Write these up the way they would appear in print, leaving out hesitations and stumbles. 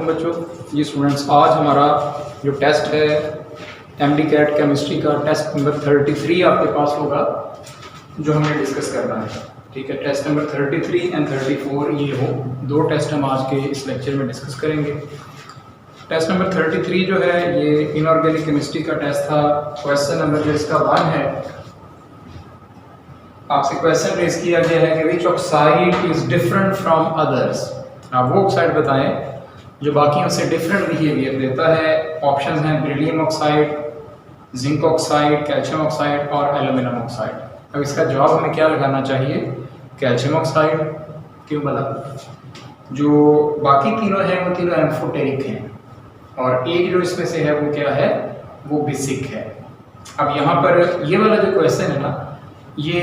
वालेकुम बच्चों। ये स्टूडेंट्स, आज हमारा जो टेस्ट है एमडी कैट केमिस्ट्री का टेस्ट नंबर 33 आपके पास होगा, जो हमने डिस्कस करना है। ठीक है, टेस्ट नंबर 33 एंड 34 ये हो दो टेस्ट हम आज के इस लेक्चर में डिस्कस करेंगे। टेस्ट नंबर 33 जो है ये इनऑर्गेनिक केमिस्ट्री का टेस्ट था। क्वेश्चन नंबर जो इसका 1 है, आपसे क्वेश्चन रेज किया गया है कि विच oxide is different from others. आप वो ऑक्साइड बताएं जो बाकियों से डिफरेंट बिहेवियर देता है। ऑप्शन हैं beryllium oxide, zinc oxide, calcium oxide और एल्यूमिनियम ऑक्साइड। अब इसका जवाब हमें क्या लगाना चाहिए? Calcium oxide. क्यों बोला? जो बाकी तीनों हैं वो तीनों एम्फोटेरिक हैं और एक जो इसमें से है वो क्या है? वो बेसिक है। अब यहाँ पर ये वाला जो क्वेश्चन है ना, ये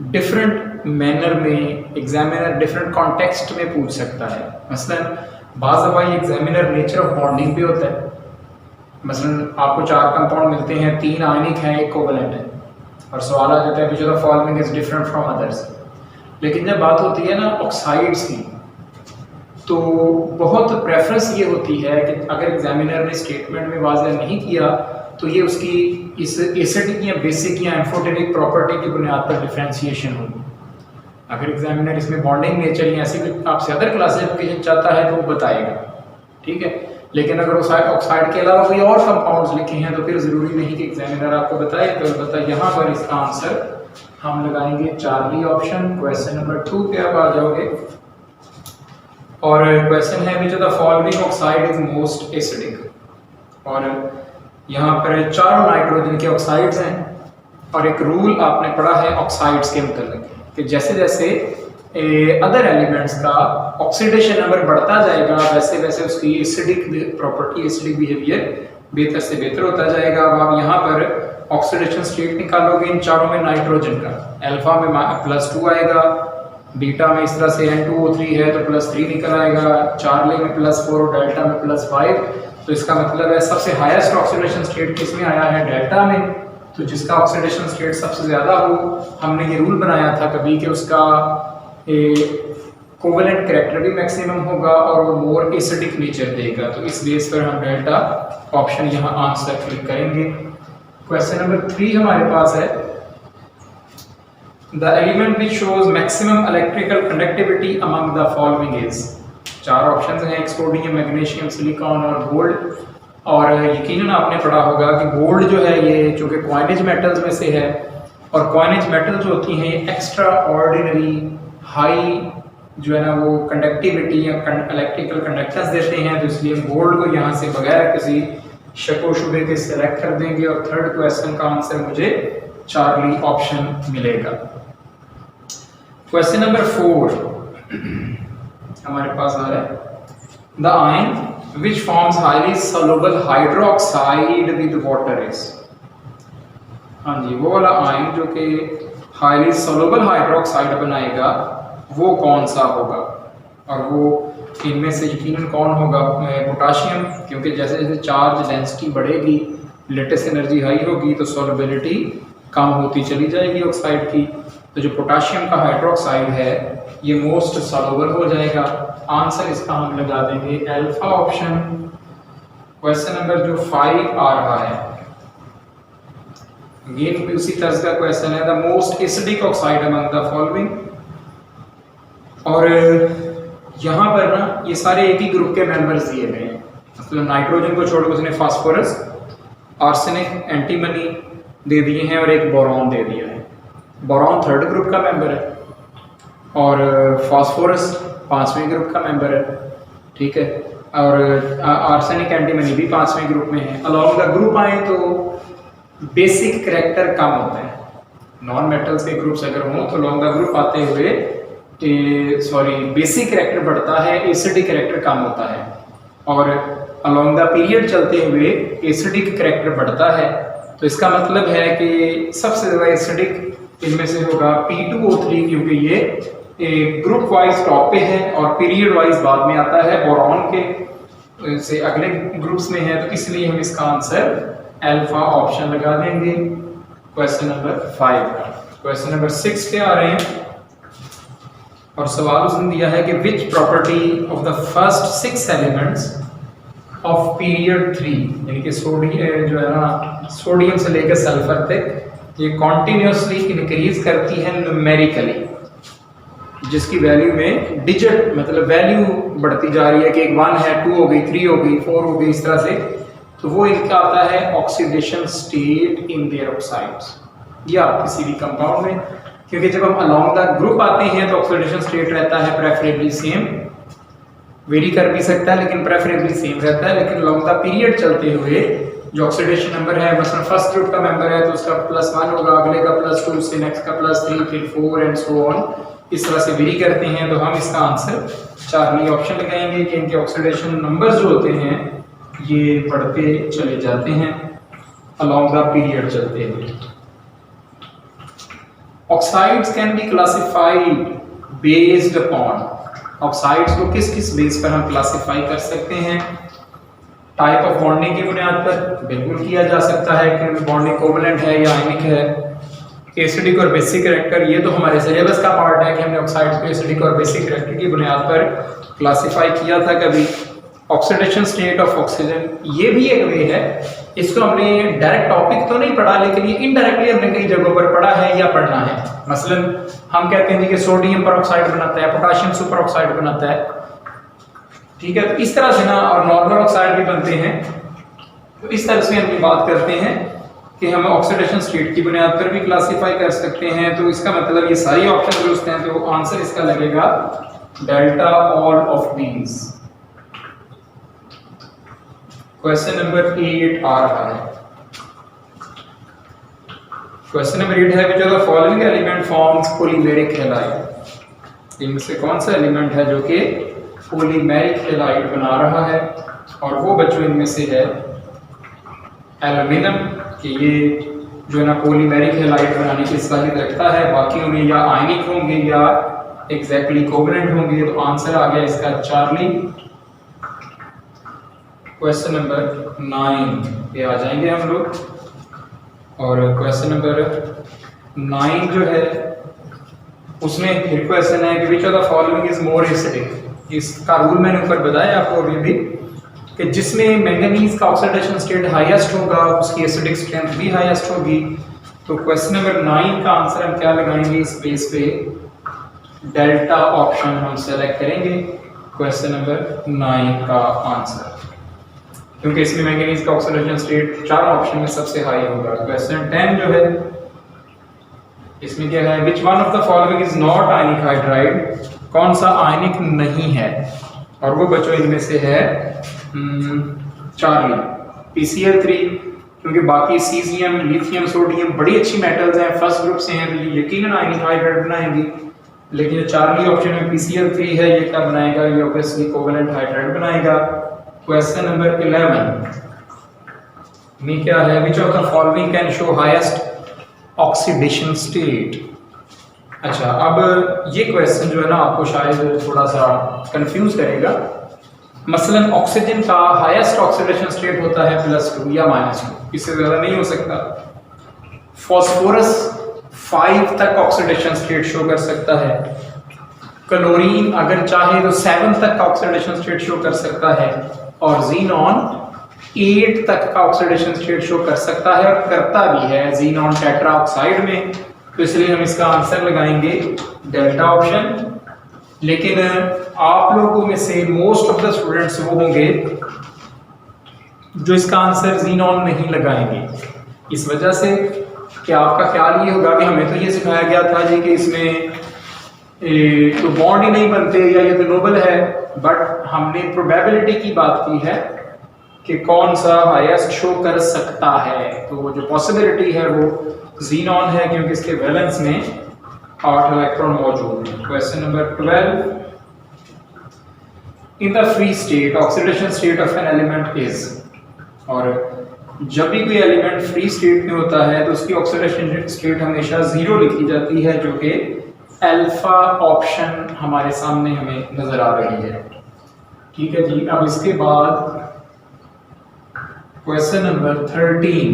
डिफरेंट मैनर में एग्जामिनर डिफरेंट कॉन्टेक्स्ट में पूछ सकता है। मसलन बाज़ दफ़ा ये एग्जामिनर नेचर ऑफ बॉन्डिंग पे होता है। मसलन आपको 4 कंपाउंड मिलते हैं, 3 आयनिक हैं, 1 कोवेलेंट है, और सवाल आ जाता है which of the following is different from others. लेकिन जब बात होती है ना ऑक्साइड्स की, तो बहुत प्रेफरेंस ये होती है कि अगर एग्जामिनर ने स्टेटमेंट में वाज़ेह नहीं किया तो ये उसकी इस एसिडिक या बेसिक या एम्फोटेरिक प्रॉपर्टी की बुनियाद पर डिफरेंशिएशन होगी। अगर एग्जामिनर इसमें बॉन्डिंग नेचर या ऐसी आपसे अदर क्लासिफिकेशन चाहता है तो वो बताएगा, ठीक है। लेकिन अगर उस ऑक्साइड के अलावा कोई और कंपाउंड्स लिखे हैं तो फिर ज़रूरी नहीं कि एग्जामिनर आपको बताए। तो बताए यहाँ पर इसका आंसर हम लगाएंगे चार्ली ऑप्शन। क्वेश्चन नंबर 2 पे आप आ जाओगे और क्वेश्चन है which of the following oxide is most acidic. और यहाँ पर 4 नाइट्रोजन के ऑक्साइड्स हैं और एक रूल आपने पढ़ा है ऑक्साइड्स के मतलब कि जैसे जैसे अदर एलिमेंट्स का ऑक्सीडेशन नंबर बढ़ता जाएगा वैसे वैसे उसकी एसिडिक प्रॉपर्टी, एसिडिक बिहेवियर बेहतर से बेहतर होता जाएगा। अब आप यहाँ पर ऑक्सीडेशन स्टेट निकालोगे इन चारों में नाइट्रोजन का, अल्फा में +2 आएगा, बीटा में इस तरह से N2O3 है तो +3 निकल आएगा, चार्ली में +4 और डेल्टा में +5। तो इसका मतलब है सबसे हाईएस्ट ऑक्सीडेशन स्टेट किसमें आया है? डेल्टा में। तो जिसका ऑक्सीडेशन स्टेट सबसे ज़्यादा हो, हमने ये रूल बनाया था कभी कि उसका कोवेलेंट कैरेक्टर भी मैक्सिमम होगा और वो मोर एसिडिक नेचर देगा। तो इस बेस पर हम डेल्टा ऑप्शन यहाँ आंसर क्लिक करेंगे। क्वेश्चन नंबर 3 हमारे पास है the element which shows maximum electrical conductivity among the following is. 4 option हैं, एक्सपोर्डियम, मैग्नीशियम, सिलिकॉन और गोल्ड। और यकीनन आपने पढ़ा होगा कि गोल्ड जो है ये चूँकि क्वाइनेज मेटल्स में से है और क्वाइनेज मेटल जो होती हैं एक्स्ट्रा ऑर्डिनरी हाई जो है ना वो कंडक्टिविटी या इलेक्ट्रिकल कंडक्टेंस देते हैं। तो इसलिए गोल्ड को यहाँ से बगैर किसी शक व शुबे के सेलेक्ट कर देंगे और थर्ड क्वेश्चन का आंसर मुझे चार्ली ऑप्शन मिलेगा। क्वेश्चन नंबर 4 हमारे पास आ रहा है the ion which forms highly soluble hydroxide with water is। हाँ जी, वो वाला आयन जो कि highly soluble hydroxide बनाएगा वो कौन सा होगा? और वो इनमें से यकीनन कौन होगा? पोटाशियम, क्योंकि जैसे जैसे चार्ज डेंसिटी बढ़ेगी, लेटेस्ट एनर्जी हाई होगी तो सॉल्युबिलिटी कम होती चली जाएगी ऑक्साइड की। तो जो पोटाशियम का हाइड्रोक्साइड है ये मोस्ट सॉल्युबल हो जाएगा। आंसर इसका हम लगा देंगे अल्फा ऑप्शन। क्वेश्चन नंबर जो 5 आ रहा है अगेन भी उसी तरह का क्वेश्चन है the most acidic oxide among the following. और यहाँ पर ना ये सारे एक ही ग्रुप के मेंबर्स दिए गए हैं। मतलब नाइट्रोजन को छोड़कर उसने फास्फोरस, आर्सेनिक, एंटीमनी दे दिए हैं और एक बोरॉन दे दिया है। बोरॉन 3rd ग्रुप का मेंबर है और फास्फोरस 5वें ग्रुप का मेंबर है, ठीक है। और आर्सेनिक, एंटीमनी भी 5वें ग्रुप में है। अलॉन्ग द ग्रुप आए तो बेसिक कैरेक्टर कम होता है। नॉन मेटल्स के ग्रुप्स अगर हों तो अलॉन्ग द ग्रुप आते हुए बेसिक कैरेक्टर बढ़ता है, एसिडिक कैरेक्टर कम होता है। और अलॉन्ग द पीरियड चलते हुए एसिडिक कैरेक्टर बढ़ता है। तो इसका मतलब है कि सबसे ज़्यादा एसिडिक इनमें से होगा P2O3, क्योंकि ये ग्रुप वाइज टॉप पे है और पीरियड वाइज बाद में आता है, बोरॉन के से अगले ग्रुप्स में है। तो इसलिए हम इसका आंसर अल्फा ऑप्शन लगा देंगे क्वेश्चन नंबर 5 का। क्वेश्चन नंबर 6 पे आ रहे हैं और सवाल उसने दिया है कि which property of the first 6 elements of period 3, यानी कि सोडियम जो है ना, सोडियम से लेकर सल्फर तक ये कॉन्टिन्यूसली इंक्रीज करती है न्यूमेरिकली, जिसकी वैल्यू में डिजिट मतलब वैल्यू बढ़ती जा रही है कि एक 1 है, 2 हो गई, 3 हो गई, 4 हो गई, इस तरह से। तो वो इनका आता है oxidation state in their oxides या किसी भी कंपाउंड में, क्योंकि जब हम अलोंग द ग्रुप आते हैं तो ऑक्सीडेशन स्टेट रहता है प्रेफरेबली सेम, वेरी कर भी सकता है लेकिन प्रेफरेबली सेम रहता है। लेकिन अलोंग द पीरियड चलते हुए जो ऑक्सीडेशन नंबर है, मसलन फर्स्ट ग्रुप का मेंबर है तो उसका +1 होगा, अगले का +2, उससे नेक्स्ट का +3, फिर 4 एंड सो ऑन, इस तरह से वेरी करते हैं। तो हम इसका आंसर चार्ली ऑप्शन लगाएंगे कि इनके ऑक्सीडेशन नंबर्स जो होते हैं ये बढ़ते चले जाते हैं अलोंग द पीरियड चलते हुए। Oxides can be classified based upon, oxides को किस किस बेस पर हम क्लासिफाई कर सकते हैं? टाइप ऑफ बॉन्डिंग की बुनियाद पर बिल्कुल किया जा सकता है कि बॉन्डिंग कोवलेंट है या आयनिक है। एसिडिक और बेसिक कैरेक्टर, ये तो हमारे सिलेबस का पार्ट है कि हमने ऑक्साइड्स को एसिडिक और बेसिक कैरेक्टर की बुनियाद पर क्लासिफाई किया था कभी। ऑक्सीडेशन स्टेट ऑफ ऑक्सीजन, ये भी एक वे है, इसको हमने डायरेक्ट टॉपिक तो नहीं पढ़ा लेकिन ये इनडायरेक्टली हमने कई जगहों पर पढ़ा है या पढ़ना है। मसलन हम कहते हैं कि सोडियम पर ऑक्साइड बनाता है, पोटाशियम सुपर ऑक्साइड बनाता है, ठीक है। तो इस तरह से ना, और नॉर्मल ऑक्साइड भी बनते हैं। तो इस तरह से हम ये बात करते हैं कि हम ऑक्सीडेशन स्टेट की बुनियाद पर भी क्लासिफाई कर सकते हैं। तो इसका मतलब ये सारी ऑप्शन दुरुस्त हैं, तो आंसर इसका लगेगा delta all of these. Question number 8 आ रहा है। क्वेश्चन नंबर 8 है, which of the following element forms polymeric halide, इनमें से कौन सा एलिमेंट है जो कि पॉलीमेरिक हैलाइड बना रहा है? और वो बच्चों इनमें से है एल्यूमिनियम, कि ये जो है ना पॉलीमेरिक हैलाइड बनाने की सलाहियत रखता है, बाकी उन्हें या आयनिक होंगे या एग्जैक्टली कोवलेंट होंगे। तो आंसर आ गया इसका चार्ली। क्वेश्चन नंबर 9 पे आ जाएंगे हम लोग, और क्वेश्चन नंबर 9 जो है उसमें फिर क्वेश्चन है कि which of the following is more acidic. इसका रूल मैंने ऊपर बताया आपको अभी भी कि जिसमें मैंगनीज का ऑक्सीडेशन स्टेट हाईएस्ट होगा उसकी एसिडिक स्ट्रेंथ भी हाईएस्ट होगी। तो क्वेश्चन नंबर 9 का आंसर हम क्या लगाएंगे? इस बेस पे डेल्टा ऑप्शन हम सेलेक्ट करेंगे क्वेश्चन नंबर 9 का आंसर, क्योंकि इसमें मैंगनीज का ऑक्सीडेशन स्टेट चारों ऑप्शन में सबसे हाई होगा। क्वेश्चन 10 जो है इसमें क्या है, which one of the following is not ionic hydride, कौन सा आयनिक नहीं है? और वो बच्चों इनमें से है चार्ली, PCl3, क्योंकि बाकी सीजियम, लिथियम, सोडियम बड़ी अच्छी मेटल्स हैं, फर्स्ट ग्रुप से हैं, तो ये यकीनन आयनिक हाइड्राइड बनाएंगी। लेकिन जो चार्ली ऑप्शन में PCl3 है, ये क्या बनाएगा? ये ऑब्वियसली कोवलेंट हाइड्राइड बनाएगा। क्वेश्चन नंबर 11 में क्या है, which of the following can show highest oxidation state. अच्छा, अब ये क्वेश्चन जो है ना आपको शायद थोड़ा सा कंफ्यूज करेगा। मसलन ऑक्सीजन का हाईएस्ट ऑक्सीडेशन स्टेट होता है +2 या -2, इससे ज़्यादा नहीं हो सकता। फॉस्फोरस 5 तक ऑक्सीडेशन स्टेट शो कर सकता है। क्लोरीन अगर चाहे तो 7 तक का ऑक्सीडेशन स्टेट शो कर सकता है, और जीनॉन 8 तक का ऑक्सीडेशन स्टेट शो कर सकता है, और करता भी है जीनॉन टेट्रा ऑक्साइड में। तो इसलिए हम इसका आंसर लगाएंगे डेल्टा ऑप्शन। लेकिन आप लोगों में से मोस्ट ऑफ द स्टूडेंट्स वो होंगे जो इसका आंसर जीनॉन नहीं लगाएंगे, इस वजह से कि आपका ख्याल ये होगा कि हमें तो ये सिखाया गया था जी कि इसमें तो बॉन्ड ही नहीं बनते या ये तो नोबल है, बट हमने प्रोबेबिलिटी की बात की है कि कौन सा हाईएस्ट शो कर सकता है। तो जो पॉसिबिलिटी है वो जीनॉन है, क्योंकि इसके वैलेंस में 8 इलेक्ट्रॉन मौजूद है। Question number 12, in the free state oxidation state of an element is, और जब भी कोई एलिमेंट फ्री स्टेट में होता है तो उसकी ऑक्सीडेशन स्टेट हमेशा 0 लिखी जाती है, जो कि अल्फा ऑप्शन हमारे सामने हमें नजर आ रही है। ठीक है जी। अब इसके बाद क्वेश्चन नंबर 13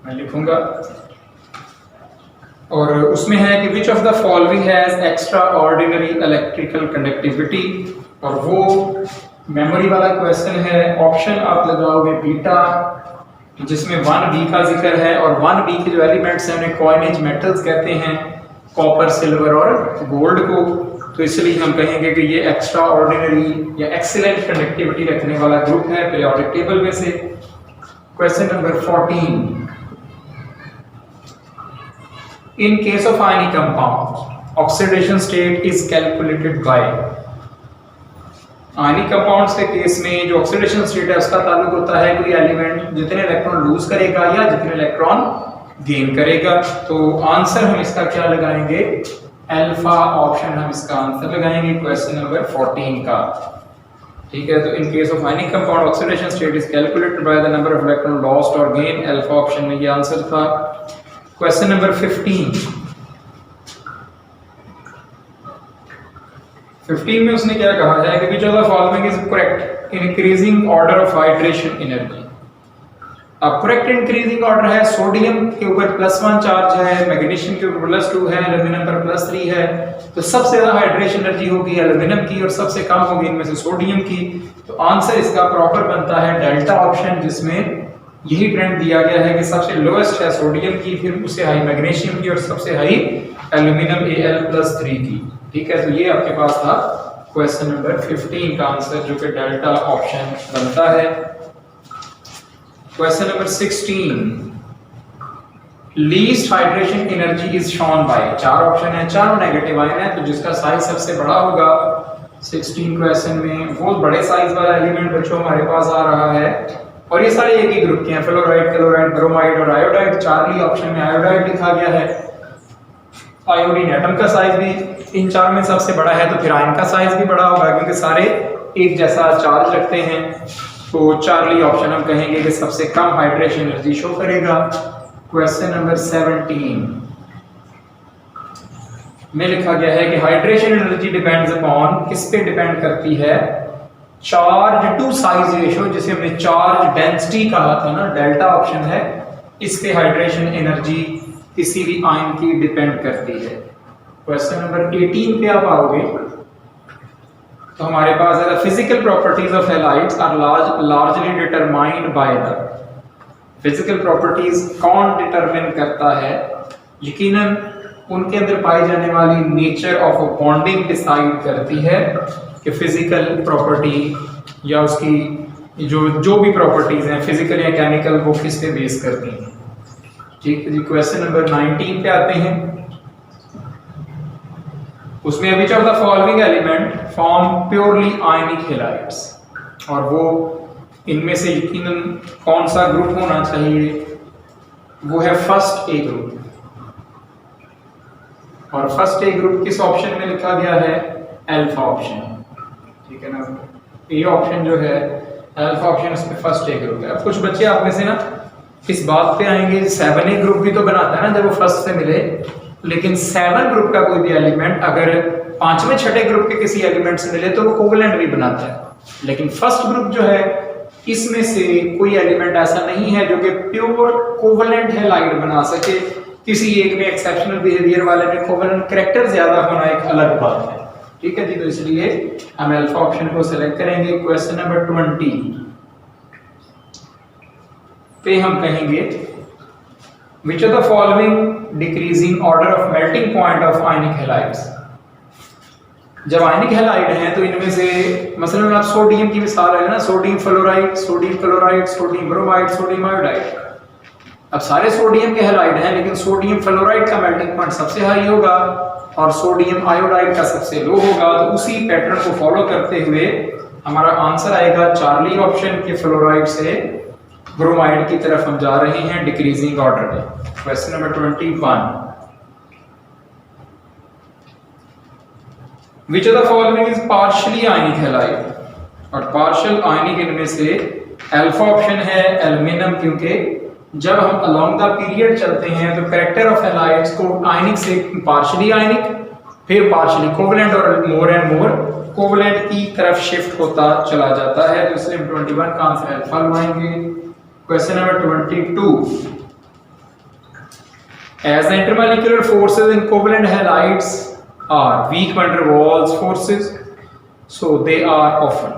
मैं लिखूंगा, और उसमें है कि which of the following has extra ordinary electrical conductivity, और वो मेमोरी वाला क्वेश्चन है। ऑप्शन आप लगाओगे बीटा, जिसमें 1b का जिक्र है, और 1b के जो एलिमेंट्स हैं उन्हें कॉइनेज मेटल्स कहते हैं, कॉपर, सिल्वर और गोल्ड को। तो इसलिए हम कहेंगे कि ये एक्स्ट्रा ऑर्डिनरी या एक्सीलेंट कंडक्टिविटी रखने वाला ग्रुप है पीरियोडिक टेबल में से। Question number 14, in case of ionic compound oxidation state is calculated by. Ionic compounds के केस में जो ऑक्सीडेशन स्टेट है उसका ताल्लुक होता है कोई एलिमेंट जितने इलेक्ट्रॉन लूज करेगा या जितने इलेक्ट्रॉन गेन करेगा। तो आंसर हम इसका क्या लगाएंगे, अल्फा ऑप्शन हम इसका आंसर लगाएंगे क्वेश्चन नंबर 14 का। ठीक है, तो in case of ionic compound oxidation state is calculated by the number of electron lost और गेन, अल्फा ऑप्शन में ये आंसर था। क्वेश्चन नंबर 15 में उसने क्या कहा है कि which of the following is correct in increasing order of hydration energy. अब करेक्ट इंक्रीजिंग ऑर्डर है, सोडियम के ऊपर +1 चार्ज है, मैग्नीशियम के ऊपर +2 है, एल्यूमिनियम पर +3 है। तो सबसे ज्यादा हाइड्रेशन एनर्जी होगी एल्यूमिनियम की और सबसे कम होगी इनमें से सोडियम की। तो आंसर इसका प्रॉपर बनता है डेल्टा ऑप्शन, जिसमें यही ट्रेंड दिया गया है कि सबसे लोएस्ट है सोडियम की, फिर उससे हाई मैग्नीशियम की और सबसे हाई एल्यूमिनियम Al+3 की। ठीक है, तो ये आपके पास था क्वेश्चन नंबर 15 का आंसर, जो कि डेल्टा ऑप्शन बनता है। Question number 16, least hydration energy is shown by. 4 option है, चारों नेगेटिव आयन है, तो जिसका साइज सबसे बड़ा होगा 16 क्वेश्चन में वो बड़े साइज वाला एलिमेंट बच्चों हमारे पास आ रहा है। और ये सारे एक ही ग्रुप के हैं, फ्लोराइड, क्लोराइड, ब्रोमाइड और आयोडाइड। चार्ली ऑप्शन में आयोडाइड लिखा गया है। आयोडीन एटम का साइज भी इन चार में सबसे बड़ा है, तो फिर आयन का साइज भी बड़ा होगा क्योंकि सारे एक जैसा चार्ज रखते हैं। तो चार्ली ऑप्शन हम कहेंगे कि सबसे कम हाइड्रेशन एनर्जी शो करेगा। क्वेश्चन नंबर 17 में लिखा गया है कि हाइड्रेशन एनर्जी डिपेंड्स अपॉन, किस पे डिपेंड करती है, चार्ज टू साइज रेशियो, जिसे हमने चार्ज डेंसिटी कहा था ना, डेल्टा ऑप्शन है। इस पे हाइड्रेशन एनर्जी किसी भी आयन की डिपेंड करती है। क्वेश्चन नंबर 18 पे आप आओगे तो हमारे पास है physical properties of halides are largely determined by the. Physical properties कौन डिटरमिन करता है, यकीनन उनके अंदर पाई जाने वाली नेचर ऑफ बॉन्डिंग डिसाइड करती है कि फिजिकल प्रॉपर्टी या उसकी जो भी प्रॉपर्टीज हैं फिजिकल या केमिकल, वो किस पे बेस करती हैं। ठीक है जी, क्वेश्चन नंबर 19 पे आते हैं। उसमें which of the following element form purely ionic halides, और वो इनमें से यकीनन कौन सा ग्रुप होना चाहिए, वो है फर्स्ट ए ग्रुप। और फर्स्ट ए ग्रुप किस ऑप्शन में लिखा गया है, अल्फा ऑप्शन। ठीक है ना, ए ऑप्शन जो है अल्फा ऑप्शन, उसमें फर्स्ट ए ग्रुप है। अब कुछ बच्चे आप में से ना इस बात पे आएंगे 7A ग्रुप भी तो बनाता है ना जब वो फर्स्ट से मिले, लेकिन 7 ग्रुप का कोई भी एलिमेंट अगर 5वें 6ठे ग्रुप के किसी एलिमेंट से मिले तो वो कोवेलेंट भी बनाता है। लेकिन फर्स्ट ग्रुप जो है इसमें से कोई एलिमेंट ऐसा नहीं है जो कि प्योर कोवेलेंट हैलाइड बना सके। किसी एक में एक्सेप्शनल बिहेवियर वाले में कोवेलेंट कैरेक्टर ज्यादा होना एक अलग बात है। ठीक है जी, तो इसलिए हम अल्फा ऑप्शन को सिलेक्ट करेंगे। क्वेश्चन नंबर 20 पे हम कहेंगे which of the following decreasing order of melting point of ionic halides. जब आयनिक हैलाइड हैं तो इनमें से मसलन आप सोडियम की मिसाल है ना, sodium fluoride, sodium chloride, sodium bromide, sodium iodide. अब सारे सोडियम के हैलाइड हैं, लेकिन सोडियम फ्लोराइड का मेल्टिंग पॉइंट सबसे हाई होगा और सोडियम आयोडाइड का सबसे लो होगा। तो उसी पैटर्न को फॉलो करते हुए हमारा आंसर आएगा चार्ली ऑप्शन के फ्लोराइड से ब्रोमाइड की तरफ हम जा रहे हैं डिक्रीजिंग ऑर्डर में। Question number 21, which of the following is partially ionic halide. और पार्शियल आयनिक इनमें से अल्फा ऑप्शन है एल्यूमिनियम, क्योंकि जब हम अलोंग द पीरियड चलते हैं तो कैरेक्टर ऑफ हैलाइड्स को आयनिक से पार्शियली आयनिक, फिर पार्शियली कोवेलेंट और मोर एंड मोर कोवेलेंट की तरफ शिफ्ट होता चला जाता है। तो इसलिए 21 का आंसर अल्फा लगाएंगे। Question number 22, As the intermolecular forces in covalent halides are weak van der Waals forces, so they are often.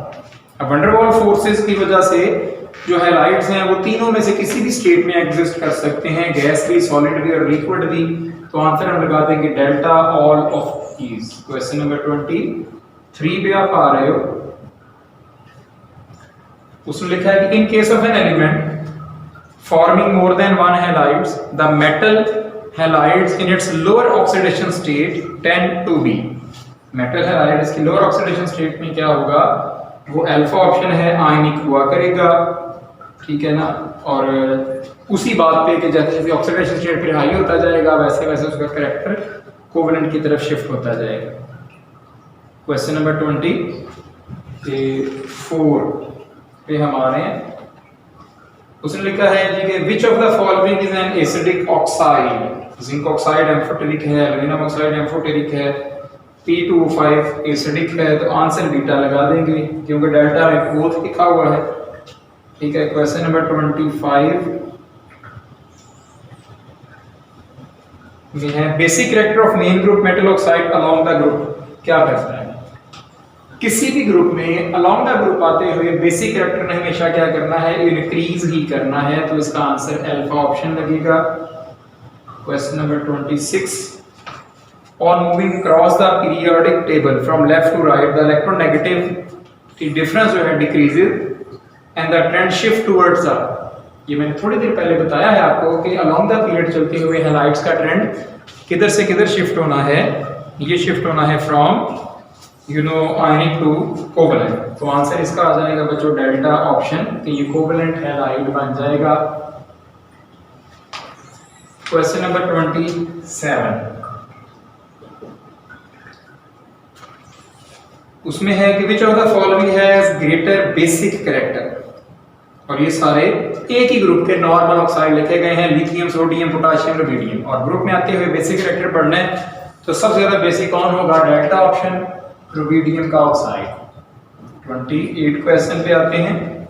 अब van der Waals forces की वजह से जो हैलाइड्स हैं वो तीनों में से किसी भी स्टेट में एग्जिस्ट कर सकते हैं, गैस भी, सॉलिड भी और लिक्विड भी। तो आंसर हम लगा देंगे delta all of these. Question number 23 पे आप आ रहे हो, उसमें लिखा है कि in case of an element forming more than one halides, the metal halides in its lower oxidation state tend to be. metal halide इसकी lower oxidation state में क्या होगा, वो अल्फा ऑप्शन है, आयनिक हुआ करेगा, ठीक है ना। और उसी बात पे कि जैसे जैसे ऑक्सीडेशन स्टेट फिर हाई होता जाएगा वैसे वैसे उसका कैरेक्टर कोवेलेंट की तरफ शिफ्ट होता जाएगा। क्वेश्चन नंबर 24 पे हम आ रहे हैं, उसने लिखा है जी कि which of the following is an acidic oxide. Zinc oxide amphoteric है, एल्यूमिनियम ऑक्साइड एम्फोटेरिक है, P2O5 एसिडिक है, तो आंसर बीटा लगा देंगे क्योंकि डेल्टा में बोथ लिखा हुआ है, ठीक है। क्वेश्चन नंबर 25 में है basic character of main group metal oxide along the group. क्या करता है, किसी भी ग्रुप में अलोंग द ग्रुप आते हुए बेसिक कैरेक्टर ने हमेशा क्या करना है, इंक्रीज ही करना है, तो इसका आंसर अल्फा ऑप्शन लगेगा। Question number 26 on moving across the periodic table from left to right the electronegativity difference जो है decreases and the trend shift towards the, ये मैंने थोड़ी देर पहले बताया है आपको कि अलोंग द पीरियड चलते हुए हैलाइड्स का ट्रेंड किधर से किधर शिफ्ट होना है, ये शिफ्ट होना है फ्रॉम आयनिक टू कोवेलेंट। तो आंसर इसका आ जाएगा बच्चों डेल्टा ऑप्शन, तो ये कोवेलेंट हैलाइड बन जाएगा। क्वेश्चन नंबर 27 उसमें है कि which of the following has greater basic character, और ये सारे एक ही ग्रुप के नॉर्मल ऑक्साइड लिखे गए हैं, लिथियम, सोडियम, पोटाशियम, रुबिडियम। और ग्रुप में आते हुए बेसिक कैरेक्टर पढ़ना है तो सबसे ज्यादा बेसिक कौन होगा, डेल्टा ऑप्शन, रुबिडियम का ऑक्साइड। 28 क्वेश्चन पे आते हैं,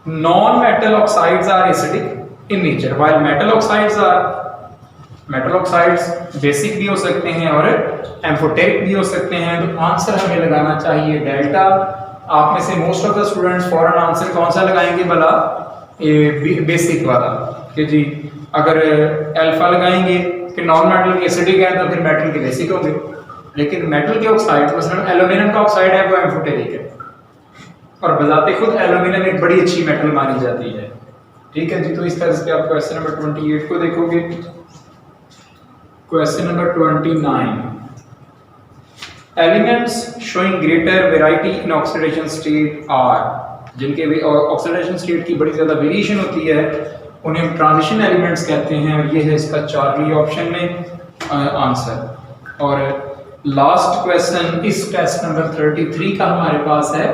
non metal oxides are acidic in nature while metal oxides basic भी हो सकते हैं और एम्फोटेरिक भी हो सकते हैं, तो आंसर हमें लगाना चाहिए डेल्टा। आप में से most of the students foreign answer कौन सा लगाएंगे भला, बेसिक वाला, कि जी अगर अल्फा लगाएंगे कि नॉन मेटल के एसिडिक है तो फिर मेटल के बेसिक होंगे, लेकिन मेटल के ऑक्साइड मतलब एल्यूमिनियम का ऑक्साइड है वो एम्फोटेरिक है, और बजाते खुद एल्यूमिनियम एक बड़ी अच्छी मेटल मानी जाती है, ठीक है जी। तो इस तरह से आप क्वेश्चन नंबर 28 को देखोगे। Question number 29 elements showing greater variety in oxidation state are, जिनके ऑक्सीडेशन स्टेट की बड़ी ज्यादा वेरिएशन होती है उन्हें हम ट्रांजिशन एलिमेंट्स कहते हैं, और ये है इसका चार्ली ऑप्शन में आंसर। और लास्ट क्वेश्चन इस टेस्ट नंबर 33 का हमारे पास है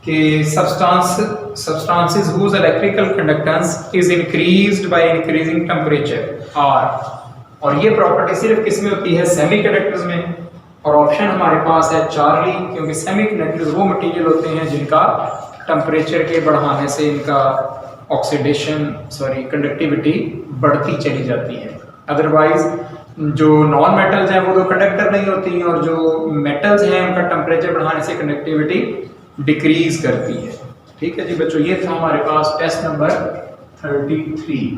कि substances whose electrical conductance is increased by increasing temperature are, और ये प्रॉपर्टी सिर्फ किस में होती है, सेमीकंडक्टर्स में। और ऑप्शन हमारे पास है चार्ली, क्योंकि सेमीकंडक्टर्स वो मटेरियल होते हैं जिनका टेम्परेचर के बढ़ाने से इनका कंडक्टिविटी बढ़ती चली जाती है। अदरवाइज जो नॉन मेटल्स हैं वो तो कंडक्टर नहीं होती हैं, और जो मेटल्स हैं उनका टेम्परेचर बढ़ाने से कंडक्टिविटी डिक्रीज करती है, ठीक है जी बच्चों। ये था हमारे पास टेस्ट नंबर 33।